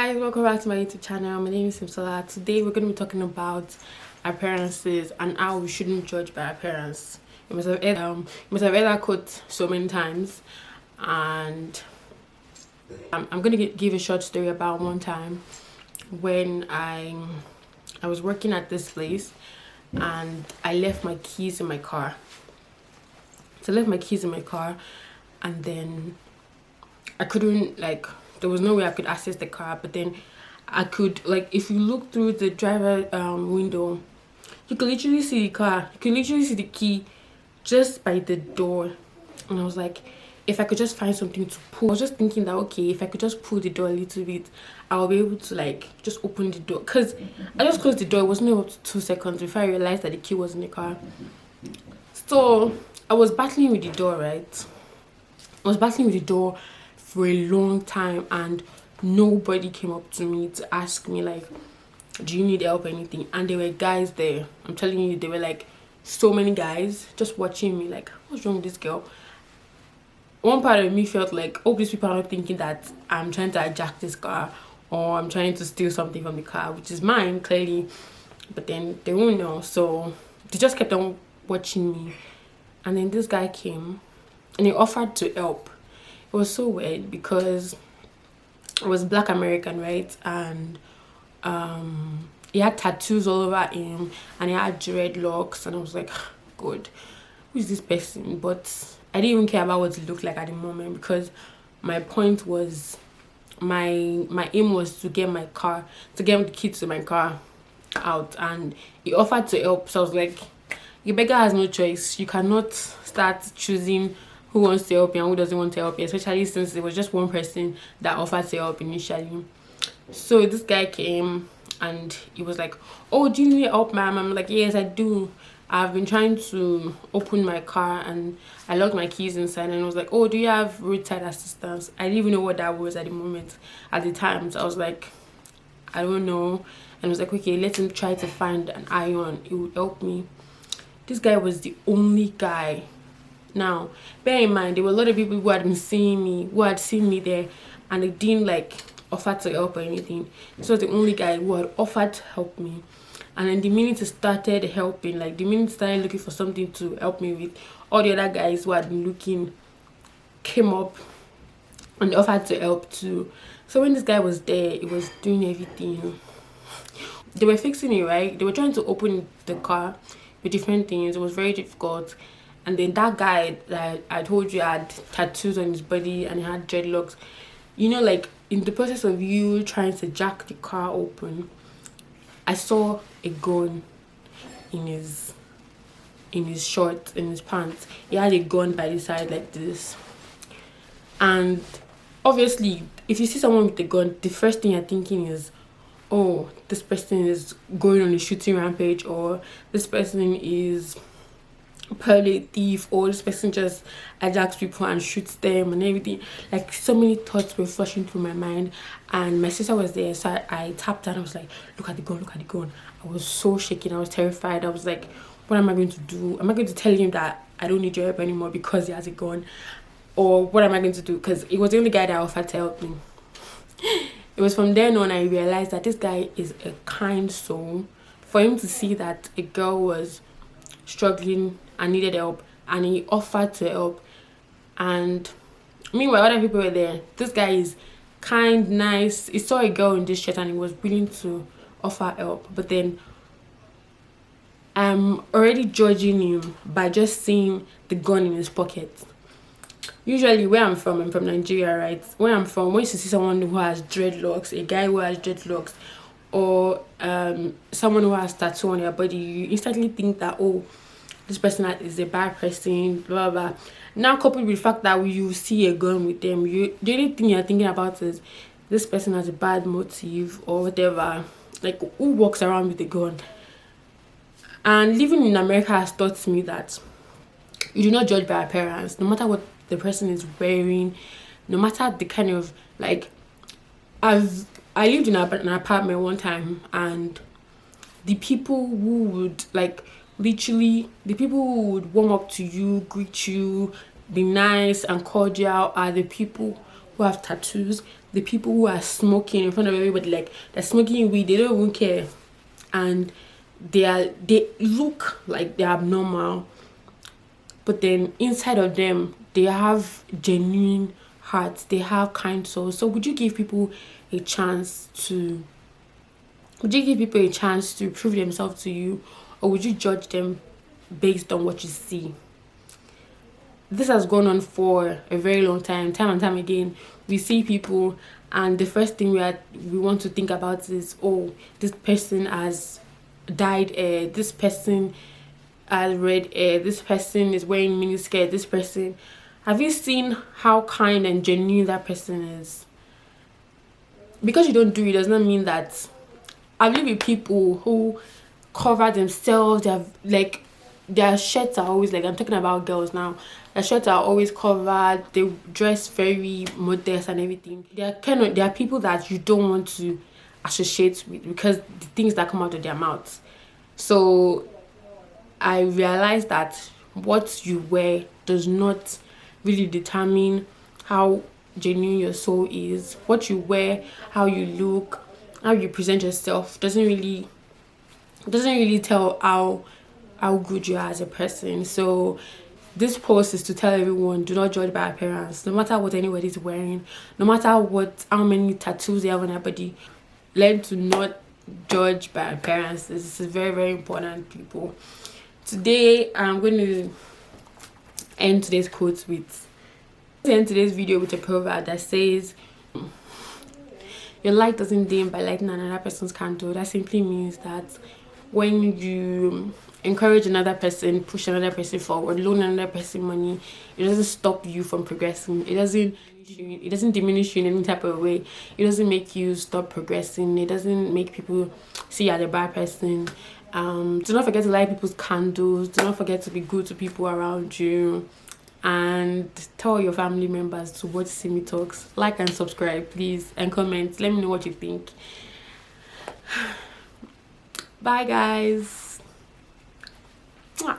Guys, welcome back to my YouTube channel. My name is Simsola. Today we're going to be talking about appearances and how we shouldn't judge by appearance. You must have heard that quote so many times, and I'm going to give a short story about one time when I was working at this place and I left my keys in my car. So I left my keys in my car, and then I couldn't, there was no way I could access the car, but then I could, if you look through the driver window, you could literally see the car, you could literally see the key just by the door. And I was like, if I could just find something to pull, I was just thinking that, okay, if I could just pull the door a little bit, I'll be able to just open the door, because I just closed the door. It wasn't about 2 seconds before I realized that the key was in the car. So I was battling with the door, right? I was battling with the door for a long time, and nobody came up to me to ask me do you need help or anything. And there were guys there, I'm telling you, there were so many guys just watching me what's wrong with this girl. One part of me felt oh, these people are not thinking that I'm trying to hijack this car or I'm trying to steal something from the car, which is mine clearly, but then they won't know, so they just kept on watching me. And then this guy came and he offered to help. It was so weird because it was Black American, right? And he had tattoos all over him and he had dreadlocks, and I was like, God, who is this person? But I didn't even care about what it looked like at the moment, because my point was, my aim was to get the key to my car out, and he offered to help. So I was like, your beggar has no choice. You cannot start choosing who wants to help you and who doesn't want to help you, especially since it was just one person that offered to help initially. So this guy came and he was like, oh, do you need help, ma'am? I'm like, yes, I do. I've been trying to open my car and I locked my keys inside. And I was like, oh, do you have roadside assistance? I didn't even know what that was at the time. So I was like, I don't know. And I was like, okay, let him try to find an iron. It would help me. This guy was the only guy. Now, bear in mind, there were a lot of people who had been seeing me, who had seen me there, and they didn't offer to help or anything. This was the only guy who had offered to help me. And then the minute he started helping, the minute he started looking for something to help me with, all the other guys who had been looking came up and offered to help too. So when this guy was there, he was doing everything. They were fixing it, right? They were trying to open the car with different things. It was very difficult. And then that guy that I told you had tattoos on his body and he had dreadlocks. You know, in the process of you trying to jack the car open, I saw a gun in his shorts, in his pants. He had a gun by the side like this. And obviously, if you see someone with a gun, the first thing you're thinking is, oh, this person is going on a shooting rampage, or this person is probably a thief, or this person just hijacks people and shoots them and everything. So many thoughts were flashing through my mind, and my sister was there, so I tapped her and I was like, look at the gun, look at the gun. I was so shaken, I was terrified. I was like, what am I going to do? Am I going to tell him that I don't need your help anymore because he has a gun? Or what am I going to do? Because it was the only guy that offered to help me. It was from then on I realized that this guy is a kind soul. For him to see that a girl was struggling and needed help, and he offered to help, and meanwhile other people were there. This guy is kind, nice. He saw a girl in this shirt and he was willing to offer help. But then I'm already judging him by just seeing the gun in his pocket. Usually where I'm from Nigeria, right? Where I'm from, when you see someone who has dreadlocks, a guy who has dreadlocks, or someone who has tattoo on their body, you instantly think that, oh, this person is a bad person, blah blah. Now coupled with the fact that you see a gun with them, the only thing you're thinking about is this person has a bad motive or whatever. Who walks around with a gun? And living in America has taught me that you do not judge by appearance, no matter what the person is wearing, no matter the kind of I lived in an apartment one time, and the people who would literally, the people who would warm up to you, greet you, be nice and cordial are the people who have tattoos. the people who are smoking in front of everybody, like they're smoking weed, they don't even care, and they look like they're abnormal, but then inside of them they have genuine hearts, they have kind souls. So would you give people a chance to prove themselves to you, or would you judge them based on what you see? This has gone on for a very long time and time again. We see people, and the first thing we want to think about is, oh, this person has dyed hair, this person has red hair, this person is wearing miniskirt, this person. Have you seen how kind and genuine that person is? Because you don't do it does not mean that. I've lived with people who cover themselves. They have, like, their shirts are always, like, I'm talking about girls now, their shirts are always covered, they dress very modest and everything. They are people that you don't want to associate with because the things that come out of their mouths. So I realized that what you wear does not really determine how genuine your soul is. What you wear, how you look, how you present yourself doesn't really tell how good you are as a person. So this post is to tell everyone, do not judge by appearance. No matter what anybody's wearing, no matter how many tattoos they have on their body, learn to not judge by appearance. This is very, very important, people. Today I'm going to end today's video with a proverb that says, your light doesn't dim by lighting another person's candle. That simply means that when you encourage another person, push another person forward, loan another person money, it doesn't stop you from progressing. It doesn't diminish you in any type of way. It doesn't make you stop progressing. It doesn't make people see you as a bad person. Do not forget to light people's candles. Do not forget to be good to people around you. And tell your family members to watch Simi Talks. Like and subscribe, please, and comment. Let me know what you think. Bye, guys. Mwah.